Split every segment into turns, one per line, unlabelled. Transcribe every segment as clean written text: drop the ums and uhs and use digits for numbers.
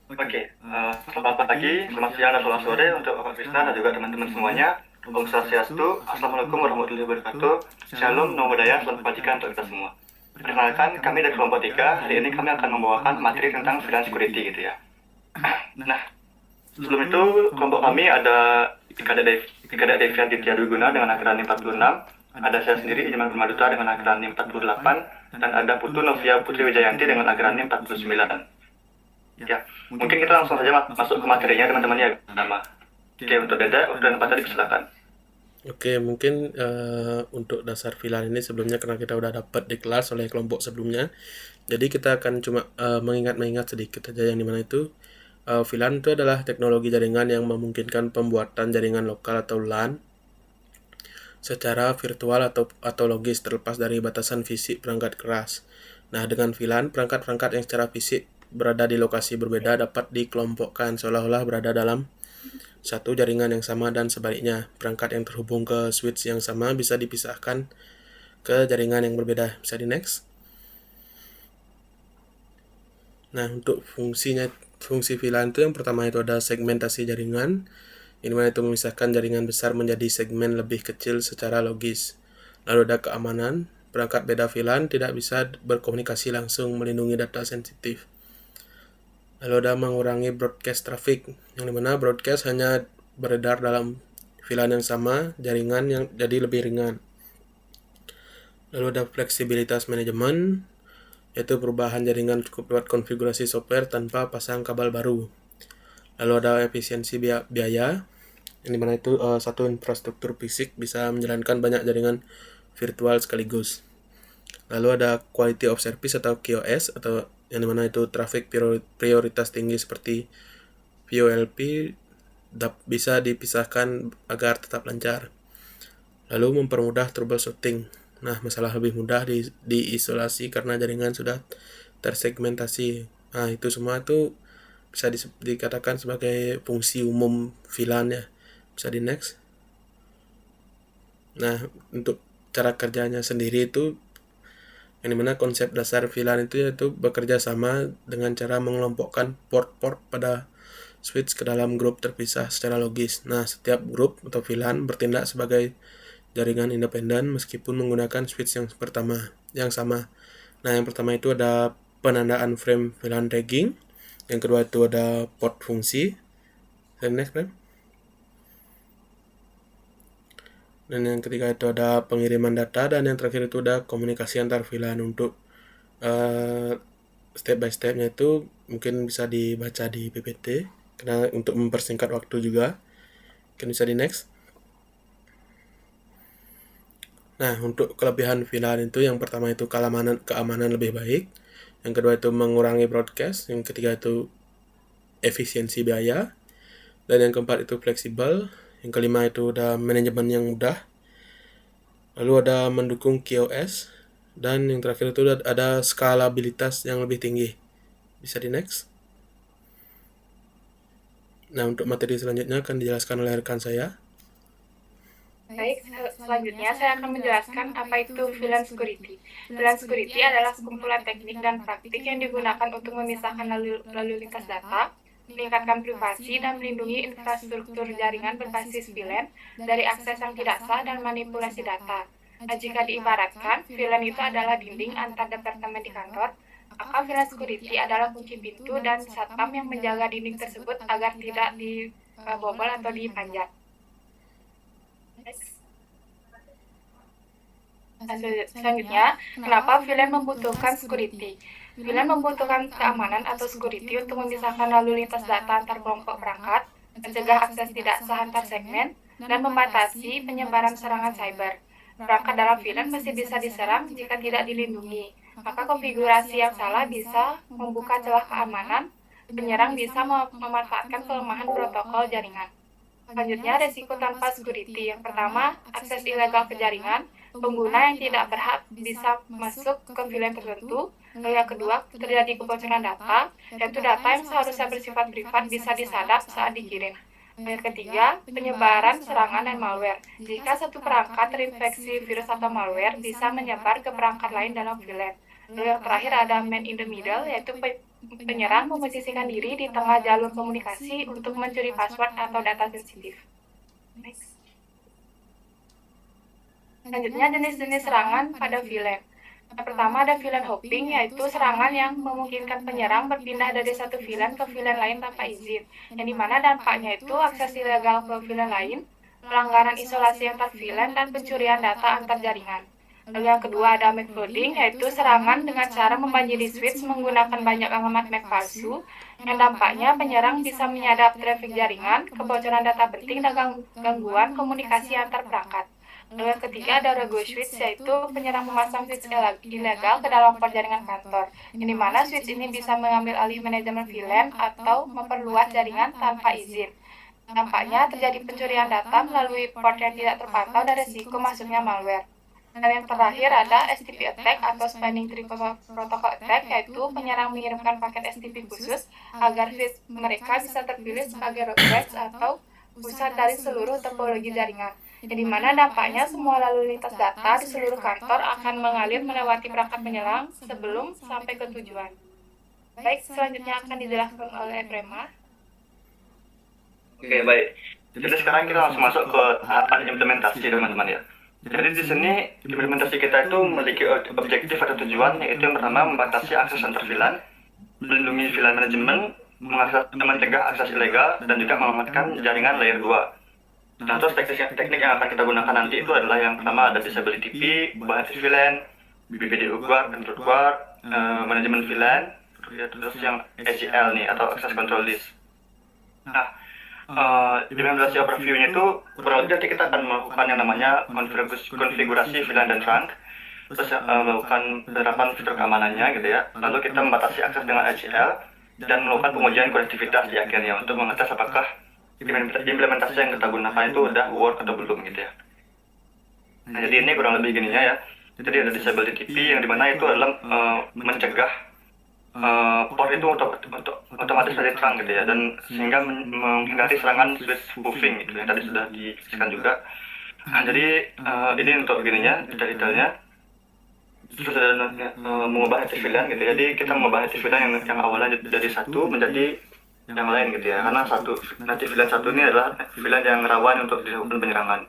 Selamat pagi, selamat siang, dan selamat sore untuk Bapak Krisna dan juga teman-teman semuanya. Om Swastiastu, Assalamualaikum warahmatullahi wabarakatuh. Shalom, Namo Buddhaya, selamat kebajikan untuk kita semua. Perkenalkan, kami dari kelompok 3, hari ini kami akan membawakan materi tentang freelance security gitu ya. Nah, sebelum itu, kelompok kami ada Kadek Devian Ditya Dwiguna dengan akronim 46, ada saya sendiri, Iman Permaduta dengan akronim 48, dan ada Putu Novia Putri Wijayanti dengan akronim 49. Ya, mungkin kita langsung saja masuk ke materinya teman-teman ya. Oke, untuk Dada, dan Pak tadi silakan.
Oke, mungkin untuk dasar VLAN ini sebelumnya karena kita udah dapat di kelas oleh kelompok sebelumnya, jadi kita akan cuma mengingat sedikit aja yang dimana itu VLAN itu adalah teknologi jaringan yang memungkinkan pembuatan jaringan lokal atau LAN secara virtual atau logis terlepas dari batasan fisik perangkat keras. Nah, dengan VLAN, perangkat-perangkat yang secara fisik berada di lokasi berbeda dapat dikelompokkan seolah-olah berada dalam satu jaringan yang sama dan sebaliknya. Perangkat yang terhubung ke switch yang sama bisa dipisahkan ke jaringan yang berbeda. Bisa di next. Nah, untuk fungsi VLAN itu yang pertama itu ada segmentasi jaringan. Ini mana itu memisahkan jaringan besar menjadi segmen lebih kecil secara logis. Lalu ada keamanan. Perangkat beda VLAN tidak bisa berkomunikasi langsung melindungi data sensitif. Lalu ada mengurangi broadcast traffic, yang dimana broadcast hanya beredar dalam VLAN yang sama, jaringan yang jadi lebih ringan. Lalu ada fleksibilitas manajemen, yaitu perubahan jaringan cukup lewat konfigurasi software tanpa pasang kabel baru. Lalu ada efisiensi biaya, yang dimana itu satu infrastruktur fisik bisa menjalankan banyak jaringan virtual sekaligus. Lalu ada quality of service atau QoS, atau yang dimana itu traffic prioritas tinggi seperti VoLP bisa dipisahkan agar tetap lancar. Lalu mempermudah troubleshooting. Nah, masalah lebih mudah diisolasi karena jaringan sudah tersegmentasi. Nah, itu semua itu bisa dikatakan sebagai fungsi umum VLAN ya. Bisa di next. Nah, untuk cara kerjanya sendiri itu yang dimana konsep dasar VLAN itu yaitu bekerja sama dengan cara mengelompokkan port-port pada switch ke dalam grup terpisah secara logis. Nah, setiap grup atau VLAN bertindak sebagai jaringan independen meskipun menggunakan switch yang sama. Nah, yang pertama itu ada penandaan frame VLAN tagging. Yang kedua itu ada port fungsi. Dan next, frame. Dan yang ketiga itu ada pengiriman data, dan yang terakhir itu ada komunikasi antar VLAN. Untuk step by stepnya itu mungkin bisa dibaca di PPT karena untuk mempersingkat waktu juga. Mungkin bisa di next. Nah, untuk kelebihan VLAN itu yang pertama itu keamanan lebih baik, yang kedua itu mengurangi broadcast, yang ketiga itu efisiensi biaya, dan yang keempat itu fleksibel, yang kelima itu ada manajemen yang mudah, lalu ada mendukung QoS, dan yang terakhir itu ada skalabilitas yang lebih tinggi. Bisa di next. Nah, untuk materi selanjutnya akan dijelaskan oleh rekan saya.
Baik, selanjutnya saya akan menjelaskan apa itu VLAN security. VLAN security adalah sekumpulan teknik dan praktik yang digunakan untuk memisahkan lalu lintas data, meningkatkan privasi, dan melindungi infrastruktur jaringan berbasis VLAN dari akses yang tidak sah dan manipulasi data. Nah, jika diibaratkan, VLAN itu adalah dinding antar departemen di kantor, maka VLAN security adalah kunci pintu dan satpam yang menjaga dinding tersebut agar tidak dibobol atau dipanjat. Selanjutnya, kenapa VLAN membutuhkan security? VLAN membutuhkan keamanan atau security untuk memisahkan lalu lintas data antar kelompok perangkat, mencegah akses tidak sah antar segmen, dan membatasi penyebaran serangan cyber. Perangkat dalam VLAN masih bisa diserang jika tidak dilindungi. Maka konfigurasi yang salah bisa membuka celah keamanan. Penyerang bisa memanfaatkan kelemahan protokol jaringan. Selanjutnya, resiko tanpa security. Yang pertama, akses ilegal ke jaringan. Pengguna yang tidak berhak bisa masuk ke VLAN tertentu. Lalu yang kedua, terjadi kebocoran data, yaitu data yang seharusnya bersifat privat bisa disadap saat dikirim. Lalu yang ketiga, penyebaran serangan dan malware. Jika satu perangkat terinfeksi virus atau malware, bisa menyebar ke perangkat lain dalam VLAN. Lalu yang terakhir ada man in the middle, yaitu penyerang memposisikan diri di tengah jalur komunikasi untuk mencuri password atau data sensitif. Next. Selanjutnya jenis-jenis serangan pada VLAN. Yang pertama ada VLAN hopping, yaitu serangan yang memungkinkan penyerang berpindah dari satu VLAN ke VLAN lain tanpa izin, yang dimana dampaknya itu akses ilegal ke VLAN lain, pelanggaran isolasi antar VLAN, dan pencurian data antar jaringan. Lalu yang kedua ada MAC flooding, yaitu serangan dengan cara membanjiri switch menggunakan banyak alamat MAC palsu, yang dampaknya penyerang bisa menyadap traffic jaringan, kebocoran data penting, dan gangguan komunikasi antar perangkat. Lalu yang ketiga ada rogue switch, yaitu penyerang memasang switch ilegal ke dalam port jaringan kantor, yang dimana switch ini bisa mengambil alih manajemen VLAN atau memperluas jaringan tanpa izin. Dampaknya terjadi pencurian data melalui port yang tidak terpantau dan risiko masuknya malware. Dan yang terakhir ada STP attack atau Spanning Tree Protocol attack, yaitu penyerang mengirimkan paket STP khusus agar switch mereka bisa terpilih sebagai roadblocks atau pusat dari seluruh topologi jaringan, di mana dampaknya semua lalu lintas data di seluruh kantor akan mengalir melewati perangkat penyerang sebelum sampai ke tujuan. Baik, selanjutnya akan dijelaskan oleh Prema.
Oke, baik. Jadi sekarang kita langsung masuk ke tahapan implementasi, teman-teman ya. Jadi di sini implementasi kita itu memiliki objektif atau tujuan, yaitu yang pertama membatasi akses antar VLAN, melindungi VLAN manajemen, mencegah akses ilegal, dan juga mengamankan jaringan layer 2. Nah, terus teknik yang akan kita gunakan nanti itu adalah yang pertama ada disability TP, bahasa VLAN, BPDU guard, control guard, manajemen VLAN, terus yang ACL nih atau access control list. Nah, implementasi overview-nya itu kurang lebih nanti kita akan melakukan yang namanya konfigurasi VLAN dan trunk, terus melakukan penerapan fitur keamanannya gitu ya. Lalu kita membatasi akses dengan ACL dan melakukan pengujian konektivitas di akhirnya untuk mengetes apakah implementasi yang kita gunakan itu udah work atau belum gitu ya. Nah, jadi ini kurang lebih gininya ya. Jadi ada disability TP yang dimana itu adalah mencegah port itu untuk otomatis dari terang gitu ya, dan sehingga menghindari serangan switch spoofing gitu yang tadi sudah dijelaskan juga. Nah, jadi ini untuk gininya detailnya. Terus ada mengubah active VLAN gitu ya. Jadi kita mengubah active VLAN yang awalnya dari satu menjadi yang lain gitu ya, karena nanti VLAN satu ini adalah VLAN yang rawan untuk dilakukan penyerangan.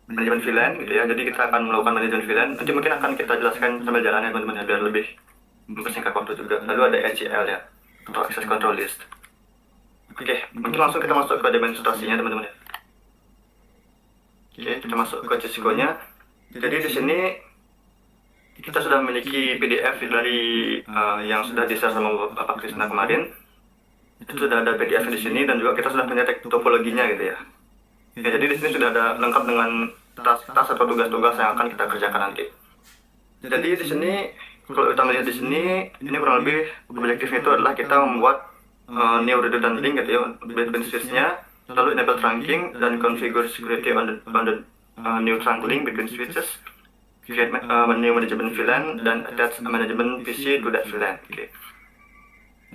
Manajemen VLAN gitu ya, jadi kita akan melakukan manajemen VLAN. Nanti mungkin akan kita jelaskan sambil jalannya teman-teman ya, biar lebih mempersingkat waktu juga. Lalu ada ACL ya, atau Access Control List. Oke, mungkin langsung kita masuk ke demonstrasinya teman-teman ya. Oke, kita masuk ke Cisco-nya. Jadi di sini kita sudah memiliki PDF dari yang sudah di-share sama Bapak Krisna kemarin. Itu sudah ada PDF di sini dan juga kita sudah punya topologinya gitu ya. Ya, jadi di sini sudah ada lengkap dengan tas-tas atau tugas-tugas yang akan kita kerjakan nanti. Jadi di sini kalau kita melihat di sini, ini kurang lebih objektifnya itu adalah kita membuat new redundant link gitu ya, between switch-nya, lalu enable trunking dan configure security on the new trunk link between switches, create new management VLAN dan attach a management PC to that VLAN. Oke.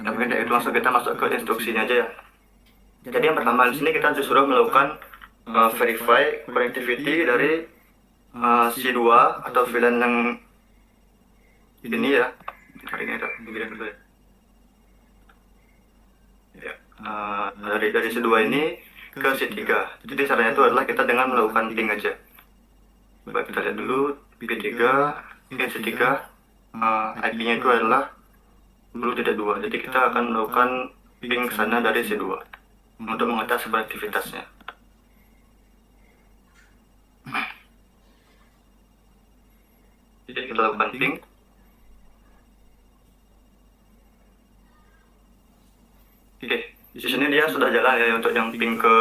Nah, mungkin itu langsung kita masuk ke instruksinya aja ya. Jadi yang pertama di sini kita disuruh melakukan verify connectivity dari C2 atau VLAN yang ini ya. Ini ada bagian kedua. Ya, dari C2 ini ke C3. Jadi caranya itu adalah kita dengan melakukan ping aja. Coba kita lihat dulu P3 ke C3, IP-nya itu adalah 10.2. Jadi kita akan melakukan ping ke sana dari C2 untuk mengetes konektivitasnya. Jadi kita lakukan ping. Oke, di sini dia sudah jalan ya untuk yang ping ke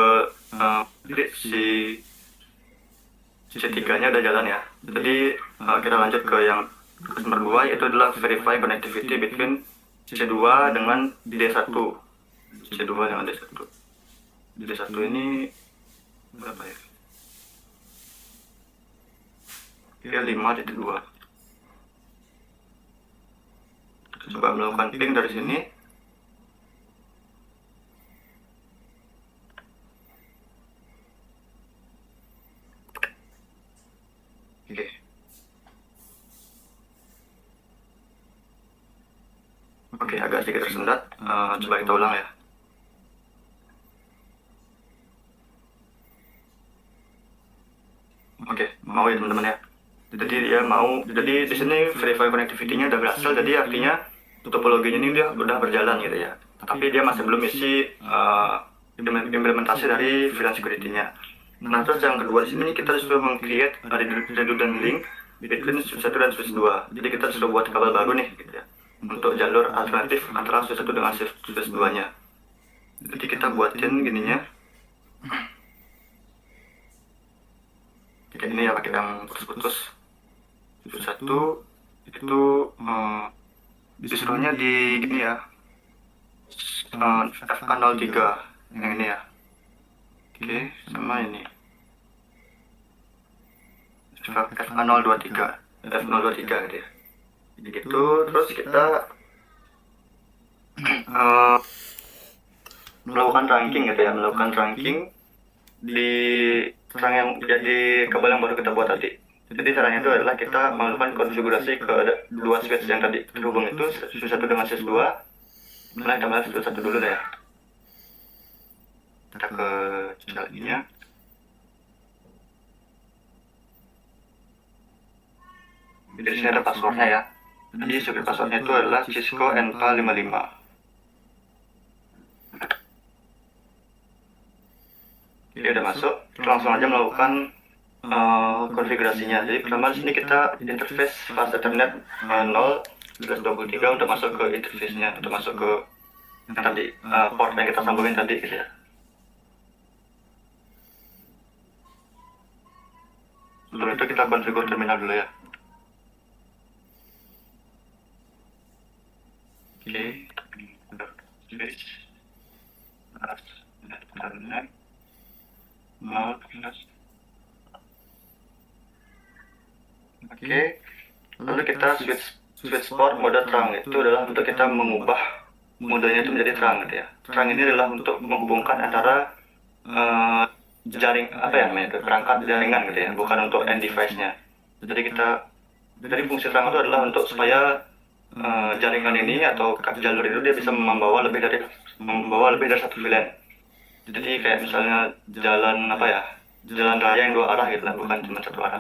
si C3-nya udah jalan ya. Jadi kita lanjut ke yang nomor 2, yaitu adalah verify connectivity between C2 dengan D1. C2 dengan D1. D1 ini berapa ya? Oke, 5.2. Coba melakukan ping dari sini. Oke. Oke, agak sedikit tersendat. Coba kita ulang ya. Oke, mau ya teman-teman ya. Jadi dia mau, jadi di sini verify connectivity-nya udah berhasil, jadi artinya topologinya ini dia udah berjalan gitu ya. Tapi dia masih belum isi implementasi dari VLAN security-nya. Nah, terus yang kedua di sini kita disuruh meng-create redundant link between switch 1 dan switch 2. Jadi kita disuruh buat kabel baru nih gitu ya. Untuk jalur alternatif antara switch 1 dengan switch 2-nya. Jadi kita buatin gininya. Kayak ini ya, pakai yang putus-putus. Switch 1 itu disuruhnya di gini ya. FA03 yang ini ya. Oke, sama ini. FA023 gitu ya. Jadi gitu, terus kita melakukan trunking gitu ya, melakukan trunking di trunk yang jadi kabel yang baru kita buat tadi. Jadi caranya itu adalah kita melakukan konfigurasi ke dua switch yang tadi terhubung itu, switch 1 dengan switch 2. Mulai kita bahas switch 1 dulu deh ya. Kita ke jalannya. Jadi di sini ada passwordnya ya. Jadi secret passwordnya itu adalah Cisco NPA55. Ini udah masuk, kita langsung aja melakukan konfigurasinya. Jadi pertama di sini kita interface fast Ethernet 0/23 untuk masuk ke interface-nya, untuk masuk ke yang tadi port yang kita sambungin tadi gitu ya. Sebelum itu kita konfigur terminal dulu ya. Oke, switch Ethernet 0. Oke, lalu kita switch port mode terang. Itu adalah untuk kita mengubah modenya itu menjadi terang gitu ya. Terang ini adalah untuk menghubungkan antara jaring apa ya namanya itu, perangkat jaringan gitu ya, bukan untuk end device-nya. Jadi fungsi terang itu adalah untuk supaya jaringan ini atau jalur itu dia bisa membawa lebih dari satu VLAN. Jadi kayak misalnya jalan apa ya, jalan raya yang dua arah gitu lah, bukan cuma satu arah.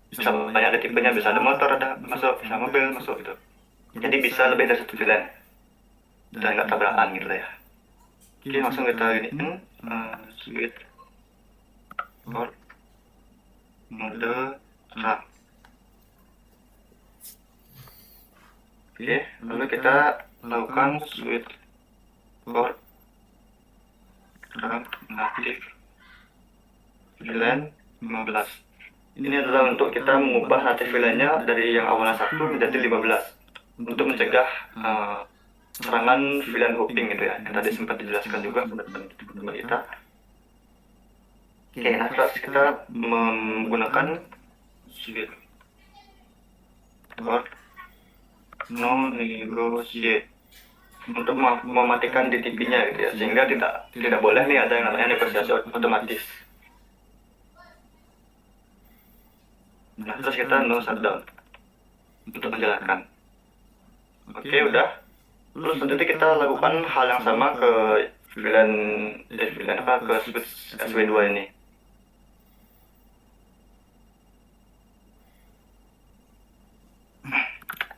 Bisa banyak, ada tipenya, bisa ada motor ada masuk, bisa mobil masuk gitu. Jadi bisa lebih dari satu VLAN dan nggak tabrakan gitu lah ya. Oke, langsung kita giniin switch port mode terang. Oke, lalu kita lakukan switch port terang aktif VLAN 15. Ini adalah untuk kita mengubah native VLAN-nya dari yang awalnya 1 menjadi 15 untuk mencegah serangan VLAN hopping gitu ya, yang tadi sempat dijelaskan juga teman-teman kita. Oke, nah terus kita menggunakan switch port no negotiate untuk mematikan DTP-nya gitu ya, sehingga tidak boleh nih ada yang namanya negosiasi otomatis. Nah, terus kita no shutdown untuk menjalankan. Oke, udah. Terus nanti kita lakukan hal yang sama ke VLAN ke switch SW2 ini.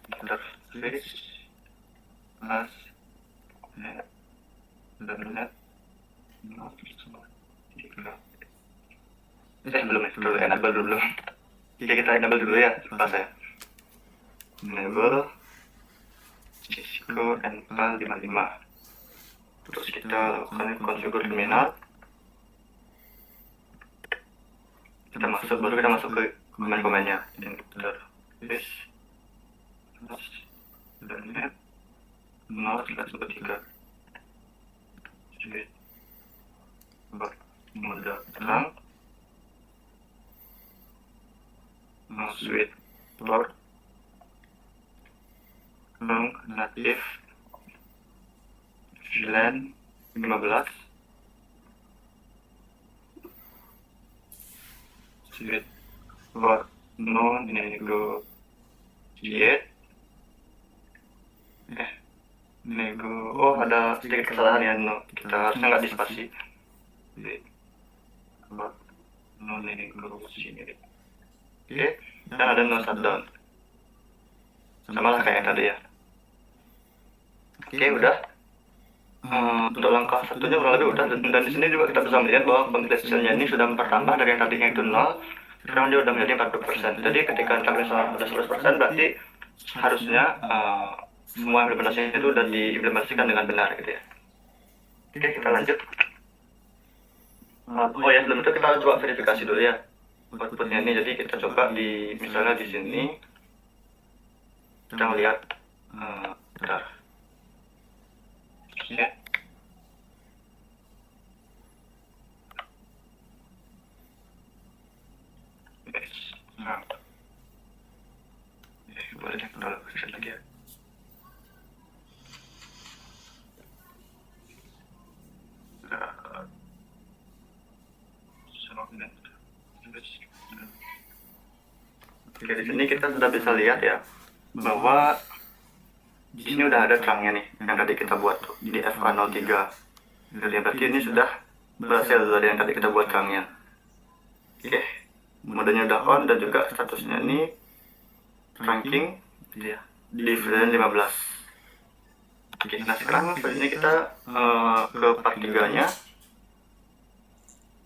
Kita switch as net belum enable dulu. Oke, kita enable dulu ya, pas ya. Enable Cisco NPA55. Terus kita lakukan configure terminal. Kita masuk ke komen-komennya. Enter this net 0/3 switch mode terang switch port native VLAN 15 switch port no negotiate Oh, ada sedikit kesalahan ya, kita harusnya nggak dispasi. Sini. Oke, dan ada no shutdown. Sama lah kayak tadi ya. Oke, udah. Untuk langkah satunya kurang lebih udah, dan di sini juga kita bisa melihat bahwa completionnya ini sudah bertambah dari yang tadinya itu 0, sekarang dia udah menjadi 40%. Jadi ketika completion sudah 100%, berarti harusnya semua implementasi itu sudah diimplementasikan dengan benar gitu ya. Oke, kita lanjut. Oh ya, sebelum itu kita coba verifikasi dulu ya outputnya ini. Jadi kita coba di, misalnya di sini kita lihat bentar. Oke. Nah, boleh kita lihat lagi ya. Oke, di sini kita sudah bisa lihat ya bahwa di sini udah ada terangnya nih yang tadi kita buat tuh di FA03. Jadi berarti ini sudah berhasil dari yang tadi kita buat terangnya. Oke, modenya udah on dan juga statusnya ini ranking ya, di VLAN 15. Oke, nah sekarang ini kita ke part 3-nya.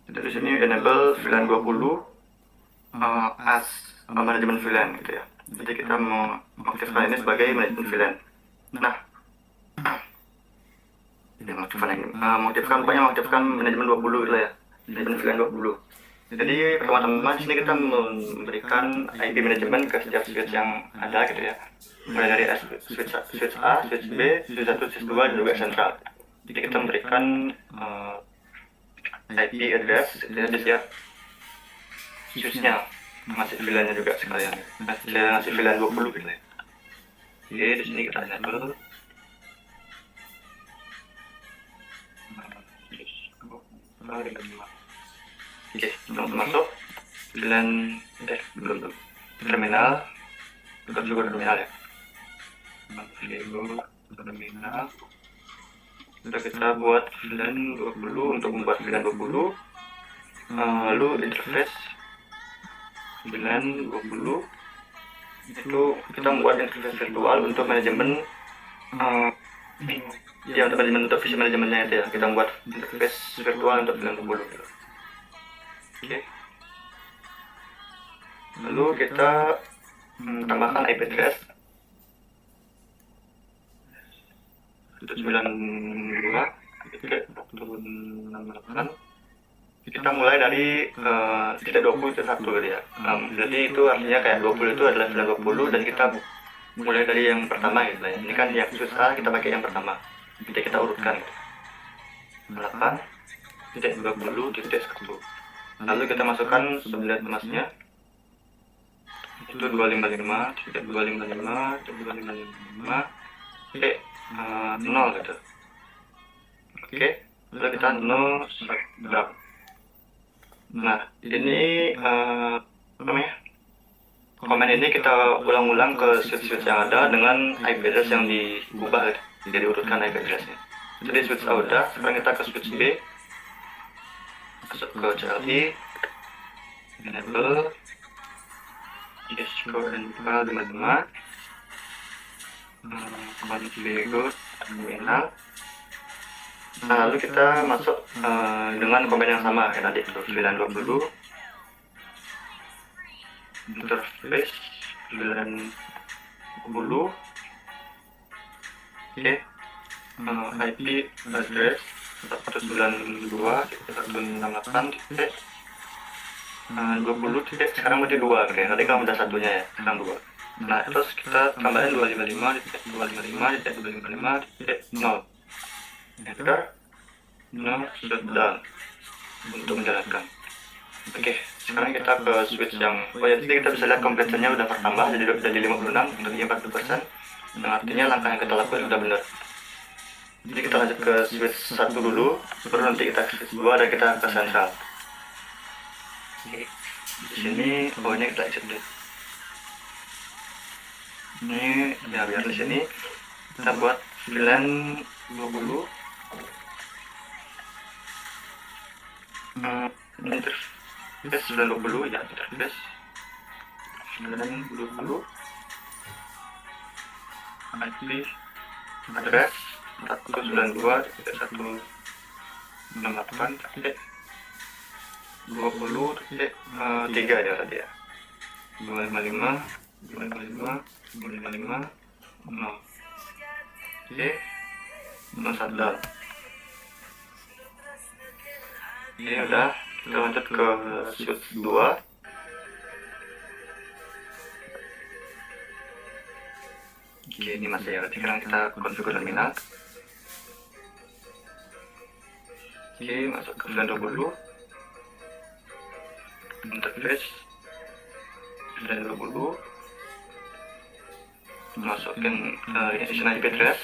Dari sini enable VLAN 20 as manajemen VLAN gitu ya. Jadi kita mau mengaktifkan ini sebagai manajemen VLAN. Nah, mengaktifkan manajemen 20 gitu ya, manajemen VLAN 20. Jadi pertama-tama di sini kita memberikan IP manajemen ke setiap switch yang ada gitu ya, mulai dari switch A, switch B, switch 1, switch 2, dan juga central. Jadi kita memberikan IP address gitu ya, di setiap switchnya, ngasih VLAN-nya juga sekalian, ngasih VLAN 20 gitu ya. Oke, di sini kita enable. Oke, langsung masuk VLAN belum terminal, bukan juga terminal ya. Terminal. Sudah kita buat VLAN 20. Untuk membuat VLAN 20, lalu interface VLAN 20 itu kita membuat interface virtual untuk manajemen ya, untuk manajemen, untuk visi manajemennya itu ya, kita membuat interface virtual untuk VLAN 20 gitu. Oke. Lalu kita tambahkan IP address 92.168. Kita mulai dari titik 20 itu 1 gitu ya. Jadi itu artinya kayak 20 itu adalah VLAN 20 dan kita mulai dari yang pertama gitu ya. Ini kan yang switch A, kita pakai yang pertama. Jadi kita urutkan gitu. 8.20.1. Lalu kita masukkan subnet masnya itu 255.255.255 0 gitu. Oke, lalu kita no shutdown. Nah, ini komen ini kita ulang-ulang ke switch-switch yang ada dengan IP address yang diubah, jadi urutkan IP addressnya. Jadi switch A udah, sekarang kita ke switch B, masuk ke CLI, enable core and file 55, configure terminal. Nah, lalu kita masuk dengan komen yang sama kayak tadi, VLAN 20, interface VLAN 20, oke, IP address 192.168.20, sekarang berarti 2 oke, tadi kan udah satunya ya, sekarang 2. Nah, terus kita tambahin 255.255.255.0. Enter, no shutdown untuk menjalankan. Oke, sekarang kita ke switch yang jadi kita bisa lihat completionnya udah bertambah jadi 56 untuk 40%. Yang artinya langkah yang kita lakukan sudah benar. Jadi kita lanjut ke switch 1 dulu, baru nanti kita ke switch 2 dan kita ke central. Oke, di sini ini kita exit deh. Ini ya biar di sini kita buat VLAN 20. Interface 920 ya, interface 920, IP address 192.168.20.3 ya tadi ya, 255 0. Oke, shutdown. Ini udah, kita lanjut ke switch 2. Oke, ini masih ya, sekarang kita konfigur terminal. Oke, masuk ke VLAN 20, interface VLAN 20, masukin additional IP address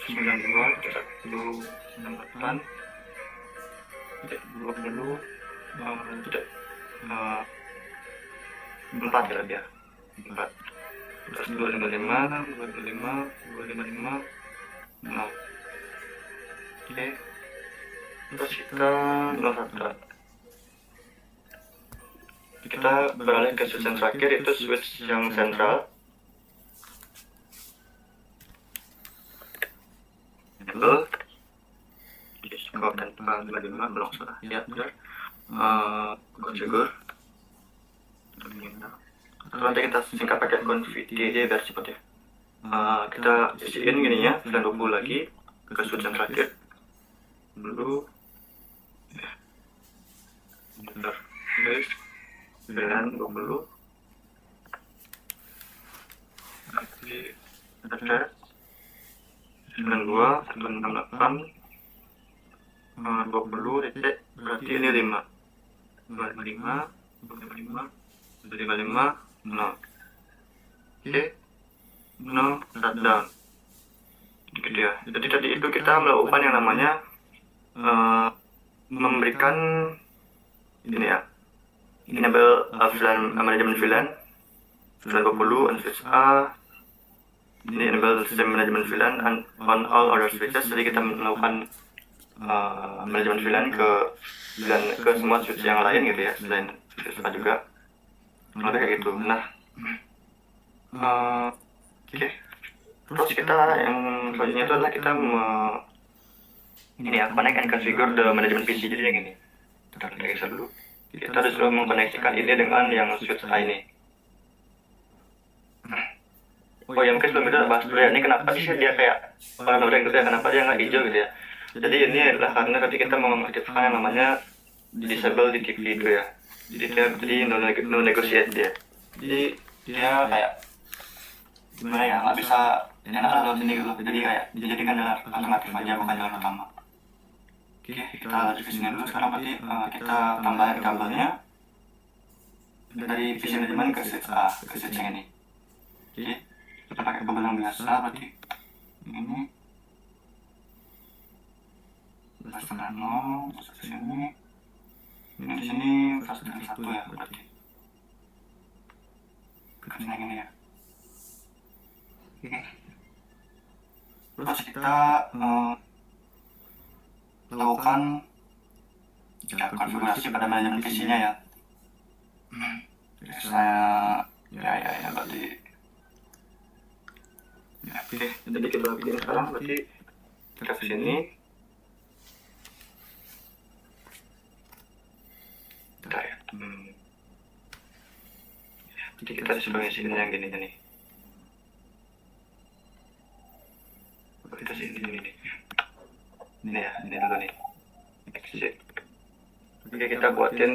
92.168.20.4 ya dia, 4. Terus 255. Nah, oke. Terus kita beralih ke switch yang terakhir, itu switch yang sentral. Enable scope tanpa 55 belum salah ya, benar. Configure. Nanti kita singkat pakai config aja biar cepat ya. Kita isiin gini ya, VLAN 20 lagi ke switch yang terakhir dulu ya. Bentar, guys, VLAN 20 lagi address 92.168.20 titik, berarti ini 5 no. Oke, no shutdown gitu ya. Jadi tadi itu kita melakukan yang namanya memberikan ini ya, enable VLAN, manajemen VLAN 20 on switch A. Ini enable system management VLAN on all other switches. Jadi kita melakukan manajemen VLAN ke semua switch yang lain gitu ya, selain switch A juga. Lebih kayak gitu. Nah, oke. Terus kita yang selanjutnya itu adalah kita ini ya, connect and configure the management PC. Jadi yang ini, kita geser dulu. Kita disuruh mengkoneksikan ini dengan yang switch A ini. Oh ya, mungkin sebelum itu bahas dulu ya, ini kenapa sih dia kayak warna oranye gitu ya, kenapa dia nggak hijau gitu ya. Jadi ini adalah karena tadi kita mau mengaktifkan yang namanya disable di TV itu ya. Jadi dia no negotiate dia. Jadi dia kayak gimana ya, nggak bisa enak lewat sini gitu. Jadi kayak dijadikan jalan alternatif aja, bukan jalan utama. Oke, kita lanjut ke sini dulu. Sekarang berarti kita tambahin kabelnya dari PC manajemen ke switch A, ke switch yang ini. Oke, kita pakai kabel yang biasa berarti ini. Terus tengah 0, terus ke sini. Ini di sini kelas dengan 1 ya berarti. Ke sini yang ini ya. Oke. Terus kita lakukan ya, konfigurasi pada manajemen PC-nya ya. Saya ya berarti ya, oke. Jadi kita bikin sekarang berarti kita ke sini. Bentar ya. Jadi kita sebagai sini yang gini nih. Kita sini nih. Ini ya, ini dulu nih. Exit. Oke, kita buatin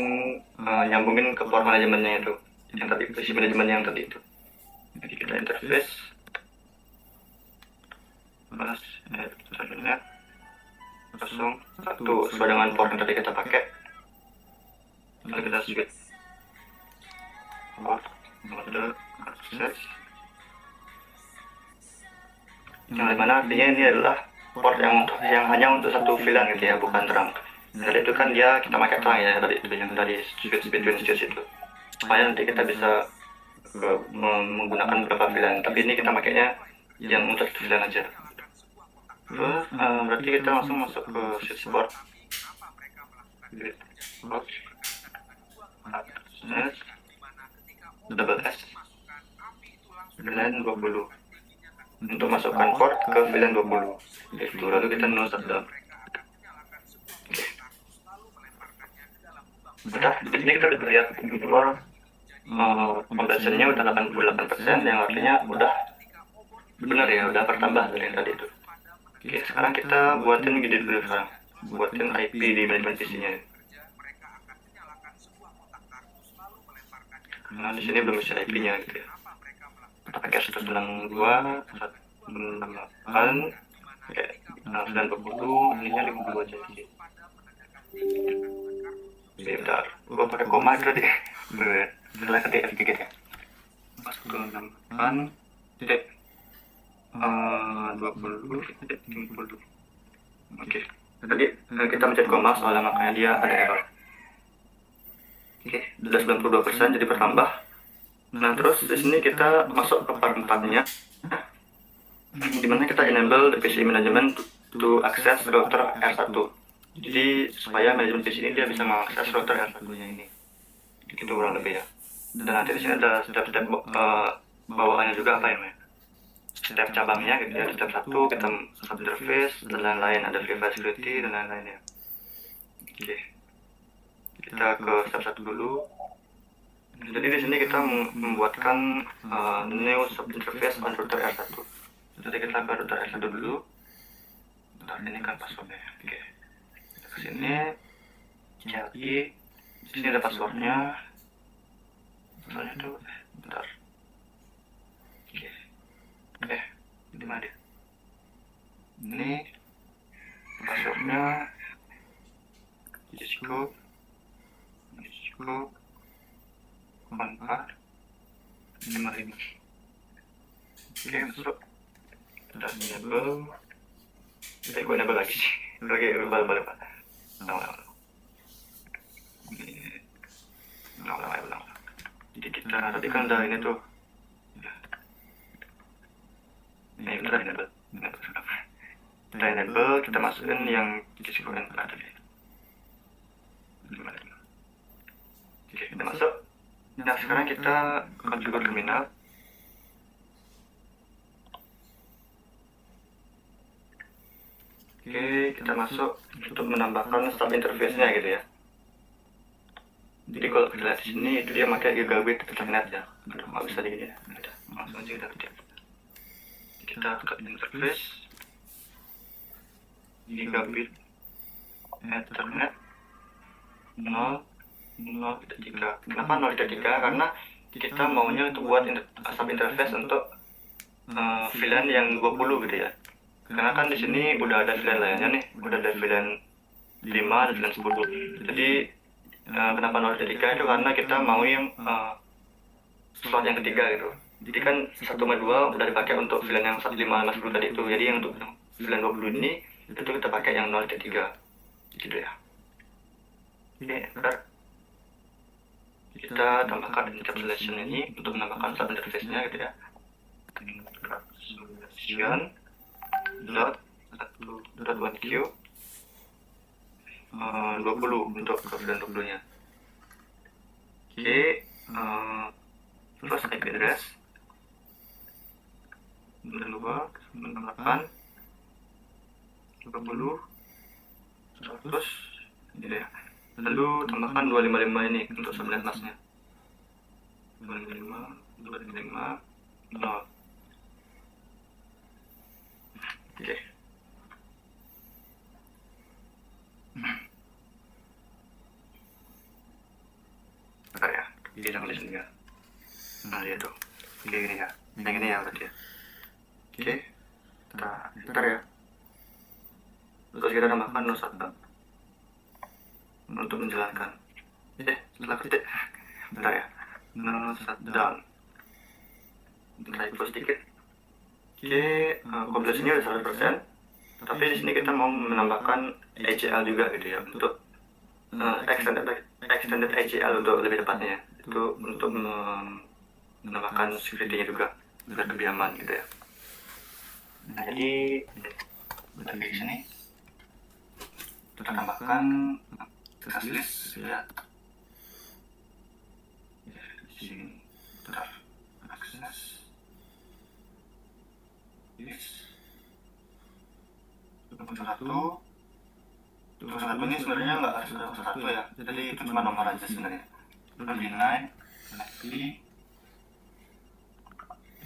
nyambungin ke port manajemennya itu, yang tadi PC manajemen yang tadi itu. Jadi kita interface plus internet 01 sesuai dengan port yang tadi kita pakai. Lalu kita switch port mode access, yang dimana artinya ini adalah port yang hanya untuk satu VLAN gitu ya, bukan terang. Jadi itu kan dia kita pakai terang ya tadi itu, yang tadi switch between switch itu, supaya nanti kita bisa menggunakan beberapa VLAN. Tapi ini kita pakainya yang untuk VLAN aja. Terus berarti kita langsung masuk ke switchboard. Double S VLAN 20 untuk masukkan port ke VLAN 20 itu, lalu kita no shutdown. Udah, di sini kita bisa lihat conversionnya udah 88%, yang artinya udah benar ya, udah bertambah dari yang tadi itu. Oke, sekarang kita buatin gede dulu sekarang, buatin IP di manajemen PC-nya. Nah, di sini belum bisa IP-nya gitu ya. Kita pakai 192, 168, oke, 920, ininya 52 aja sih. Bentar, gua pakai koma tadi. Setelah ketik F dikit ya. 168, titik 20, titik 30. Oke, tadi kita mencet koma soalnya makanya dia ada error. Oke, sudah 92% jadi bertambah. Nah, terus di sini kita masuk ke part 4-nya, dimana kita enable the PC management to access router R1. Jadi supaya manajemen PC ini dia bisa mengakses router R1-nya ini. Itu kurang lebih ya. Dan nanti di sini ada step-step bawaannya juga, apa ya namanya? Step cabangnya gitu ya. Step 1 kita subinterface dan lain-lain, ada VFI security dan lain-lain ya. Oke. Kita ke step 1 dulu. Jadi di sini kita membuatkan new subinterface on router R1. Jadi kita ke router R1 dulu. Bentar, ini kan passwordnya. Oke. Ke sini, cari. Di sini ada passwordnya. Passwordnya tuh, bentar. Oke. Di mana dia? Ini passwordnya. Cisco. Kontak 55. Oke, masuk. Udah enable. Kita gue enable lagi sih. Oke, balik. Ulang. Jadi kita tadi kan udah ini tuh. Ini kita enable. Kita enable, kita masukin yang Cisco kontak tadi. Oke, kita masuk. Nah, sekarang kita configure terminal. Oke, kita masuk untuk menambahkan start interface-nya gitu ya. Jadi kalau kita lihat di sini itu dia pakai gigabit internet ya. Aduh, nggak bisa di ya. Udah, langsung aja kita ketik. Kita start interface gigabit Ethernet 0.3. Kenapa 0.3? Karena kita maunya untuk buat sub interface untuk VLAN yang 20 gitu ya. Karena kan di sini udah ada VLAN lainnya nih, udah ada VLAN 5 dan VLAN 10. Jadi kenapa 0.3 itu karena kita mau yang slot yang ketiga gitu. Jadi kan 1 sama 2 udah dipakai untuk VLAN yang 5 sama 10 tadi itu. Jadi yang untuk VLAN 20 ini itu kita pakai yang 0.3 gitu ya. Oke, bentar. Kita tambahkan encapsulation ini untuk menambahkan sub interface-nya gitu ya. Encapsulation dot 1.1q 20 untuk VLAN 20 nya. Oke, terus IP address 92.98 20 100 gitu ya. Lalu tambahkan 255 ini untuk subnet masnya. 255 0. Oke. Bentar ya, dia jangan di sini ya. Nah, dia tuh. Kayak gini ya. Yang ini ya berarti ya. Oke. Bentar ya. Terus kita tambahkan no shutdown untuk menjalankan. Setelah ketik. Bentar ya. No shutdown. Typo sedikit. Oke, kompleksinya udah 100%. Tapi di sini kita mau menambahkan ACL juga gitu ya, untuk extended ACL untuk lebih tepatnya. Itu untuk menambahkan security-nya juga biar lebih aman gitu ya. jadi dari sini kita tambahkan akses list ya. Di sini bentar, akses list 21 ini sebenarnya nggak harus ada 21 ya, jadi itu cuma nomor aja sebenarnya. Lalu deny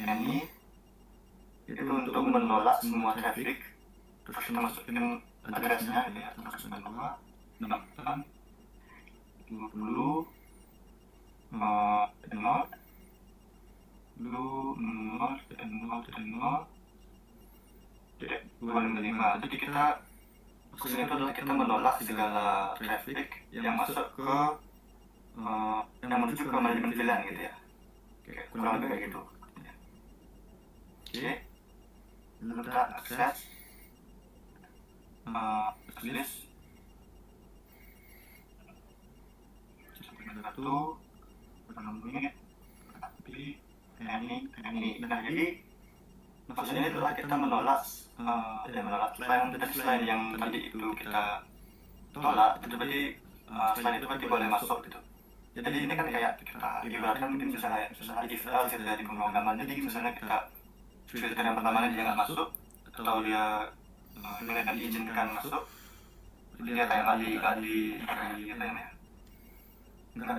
ini itu untuk menolak semua traffic. Terus kita masukin addressnya ya, 192 68 20 255. Jadi kita maksudnya itu adalah kita menolak segala traffic yang masuk ke yang menuju ke manajemen VLAN gitu ya. Oke, kurang lebih kayak gitu. Oke, lalu kita akses list 1 menit tapi ini. Nah, jadi maksudnya adalah kita menolak selain yang tadi itu kita tolak, tetapi selain itu nanti boleh masuk gitu. Jadi ini kan kayak kita ibaratkan mungkin misalnya if else gitu ya di pemrograman. Jadi misalnya kita filter yang pertama dia nggak masuk atau dia nggak diizinkan masuk, dia kayak nggak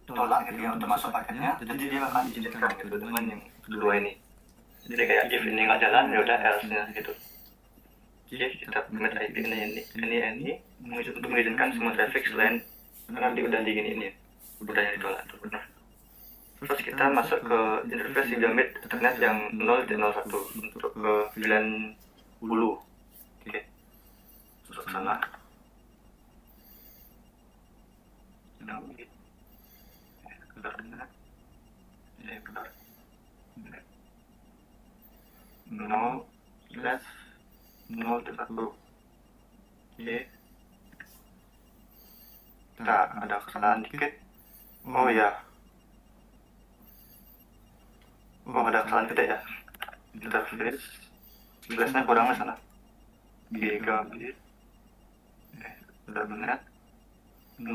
ditolak gitu ya untuk masuk paketnya. Jadi dia akan diizinkan gitu dengan yang kedua ini. Jadi kayak if ini nggak jalan ya udah else-nya gitu. Oke, kita commit IP ini untuk mengizinkan semua traffic selain karena dia udah digini ini udah yang ditolak tuh benar. Terus kita masuk ke interface gigabit Ethernet yang 0.01 untuk ke VLAN hulu. Oke, masuk ke sana. Nol ke 1. Oke. Kita ada kesalahan dikit. Oh ya. Ada kesalahan gede ya. Interface flashnya kurang di sana. Gigabit. Ethernet 0.1.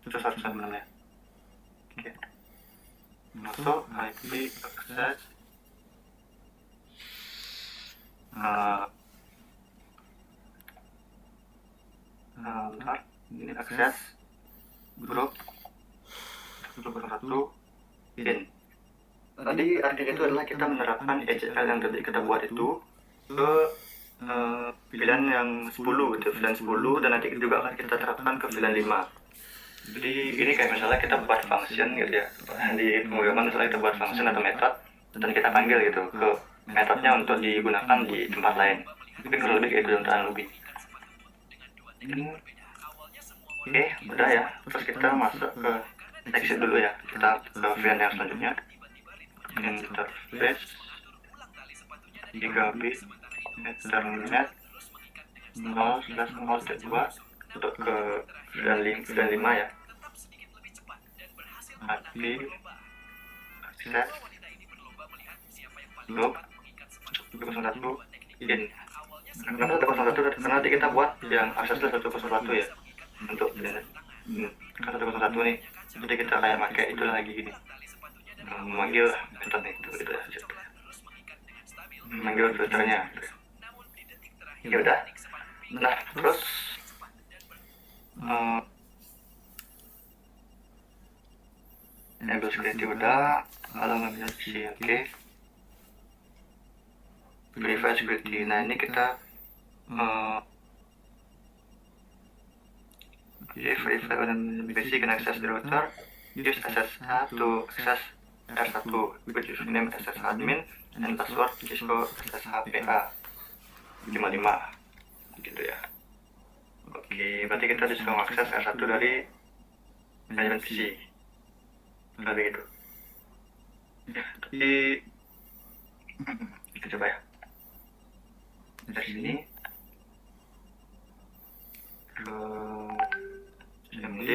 Itu harusnya benar ya. Oke. Masuk IP access bentar, ini akses grup 1 in. Tadi artinya itu adalah kita menerapkan ECL yang tadi kita buat itu ke VLAN yang 10 gitu, VLAN 10, dan nanti juga akan kita terapkan ke VLAN 5. Jadi ini kayak misalnya kita buat function gitu ya, di pemrograman misalnya kita buat function atau method dan kita panggil gitu ke metodenya untuk digunakan di tempat lain. Mungkin kurang lebih kayak itu untuk lebih. Oke, udah ya. Terus kita masuk ke exit dulu ya. Kita ke VLAN yang selanjutnya. Interface gigabit Ethernet 0/0.2 untuk ke VLAN 5 ya. IP akses loop 101 in. Kenapa 101? Karena nanti kita buat yang akses 101 ya untuk kan 101 nih. Jadi kita kayak pakai itu lagi gini, memanggil internet gitu ya, memanggil filternya. Ya udah. Nah terus enable security udah, kalau ngambil sih oke. Verify security. Nah ini kita verify on basic and access the router. Use SSH to access R1 with username SSH admin and password Cisco SSH PA 55 gitu ya. Oke, berarti kita bisa mengakses R1 dari manajemen PC. Lebih gitu. Ya, tapi kita coba ya. Dari sini ke CMD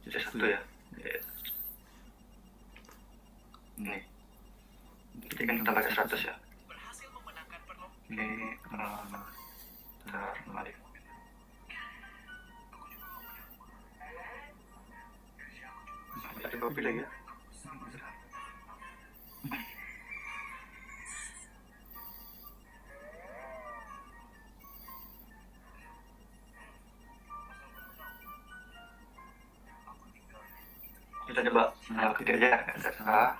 C1 ya. Nih, jadi kan kita pakai 100 ya. Oke, bentar, balik. Ada kopi lagi ya. Kita coba ketik aja SSA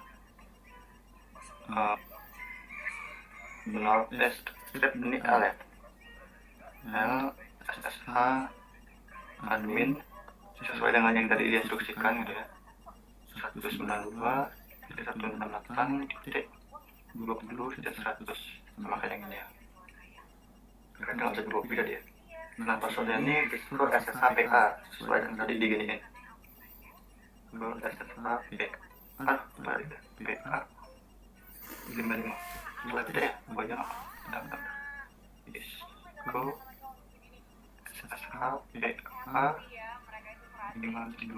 Northwest Strip ini Left SSA admin sesuai dengan yang tadi diinstruksikan gitu ya, 192 titik 168 titik 20 titik 100 sama kayak yang ini ya. Karena nggak bisa 20 tadi ya. Nah passwordnya ini disuruh SSA PA sesuai dengan tadi diginiin. SSA PA balik PA 55 mulai tidak ya banyak bentar yes go SSA PA 52.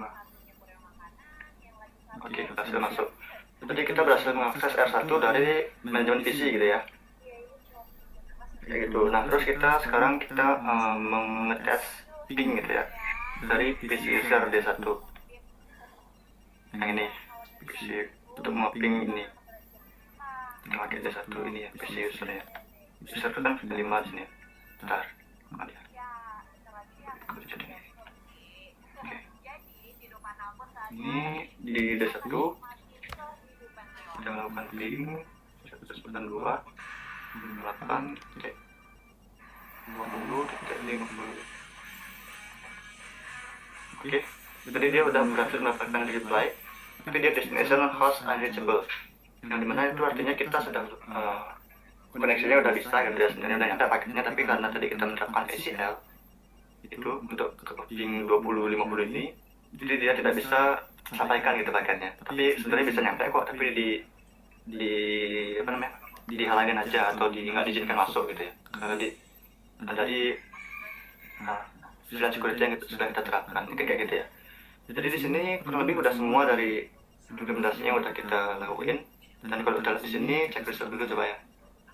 Oke, kita sudah masuk. Jadi kita berhasil mengakses R1 dari manajemen PC gitu ya. Kayak gitu. Nah, terus sekarang kita mengetes ping gitu ya. Dari PC user D1. Yang ini PC untuk mengping ini. Kita pakai D1 ini ya, PC usernya. User itu kan 5 di sini. Bentar. Lihat. Ini di D1 kita melakukan ping 192 8 titik 20 titik 50. Oke, jadi dia udah berhasil mendapatkan reply, tapi dia destination host unreachable, yang dimana itu artinya kita sudah koneksinya udah bisa gitu ya, sebenarnya udah nyampe paketnya, tapi karena tadi kita menerapkan ACL itu untuk ke ping 20-50 ini, jadi dia tidak bisa sampaikan gitu paketnya. Tapi sebenarnya bisa nyampe kok, tapi dihalangin aja atau nggak diizinkan masuk gitu ya. Karena dari VLAN security yang sudah kita terapkan kayak gitu ya. Jadi di sini kurang lebih udah semua dari implementasinya udah kita lakuin. Dan kalau kita lihat di sini cek result dulu coba ya.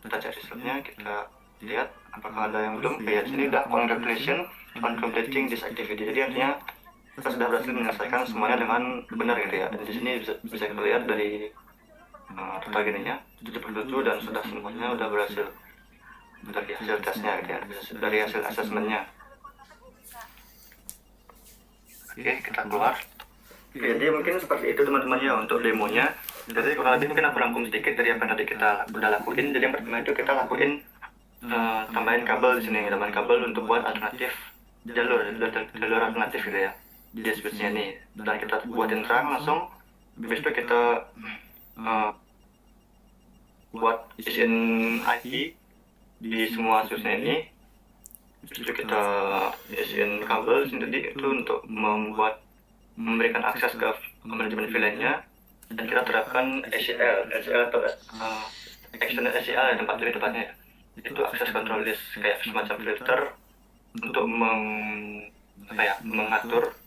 Kita cek resultnya, kita lihat apakah ada yang belum. Ya di sini udah congratulations on completing this activity. Jadi artinya kita sudah berhasil menyelesaikan semuanya dengan benar gitu ya. Dan di sini bisa kita lihat dari total gininya 77 dan sudah semuanya udah berhasil dari hasil tesnya gitu ya, dari hasil asesmennya. Oke, kita keluar. Jadi mungkin seperti itu teman-teman ya untuk demonya. Jadi kurang lebih mungkin aku rangkum sedikit dari apa yang tadi kita udah lakuin. Jadi yang pertama itu kita lakuin tambahin kabel di sini, tambahin kabel untuk buat alternatif jalur alternatif gitu ya di switchnya ini. Dan kita buatin terang langsung. Habis itu kita buat isiin IP di semua switchnya ini. Habis itu kita isiin kabel sendiri itu untuk memberikan akses ke manajemen VLAN-nya. Dan kita terapkan ACL atau external ACL yang tempatnya ya. Itu akses control list kayak semacam filter untuk mengatur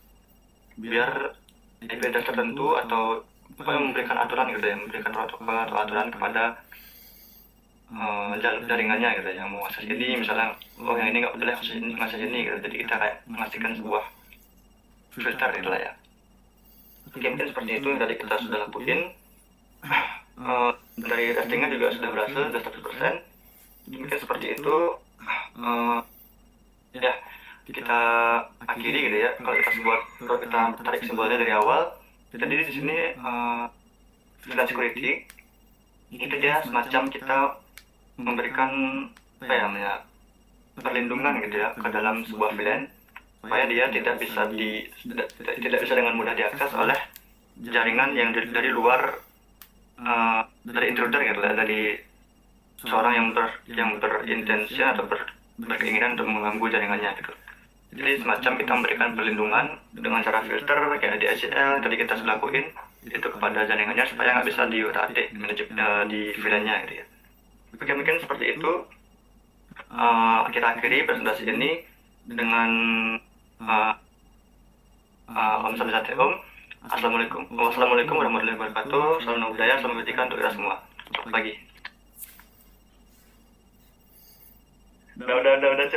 biar IP address tertentu atau memberikan aturan gitu ya, memberikan protokol atau aturan kepada jaringannya gitu ya, yang mau akses ini misalnya, yang ini nggak boleh akses ini gitu. Jadi kita kayak mengasihkan sebuah filter gitu lah ya. Mungkin seperti itu yang tadi kita sudah lakuin. Dari testingnya juga sudah berhasil, sudah 100%. Mungkin seperti itu. Ya, kita akhiri gitu ya. Kalau kita tarik simbolnya dari awal, jadi di sini VLAN security itu dia semacam kita memberikan perlindungan gitu ya ke dalam sebuah VLAN, supaya dia tidak bisa dengan mudah diakses oleh jaringan yang dari luar, dari intruder gitu ya, dari seorang yang berintensi atau berkeinginan untuk mengganggu jaringannya gitu. Jadi semacam kita memberikan perlindungan dengan cara filter kayak di ACL tadi kita sudah lakuin itu kepada jaringannya supaya nggak bisa diutak-atik di VLAN-nya gitu ya. Oke, mungkin seperti itu. Kita akhiri presentasi ini dengan Om Sabzate Om. Wassalamualaikum warahmatullahi wabarakatuh. Salam budaya, salam etika untuk kita semua. Selamat pagi. Udah, Cak.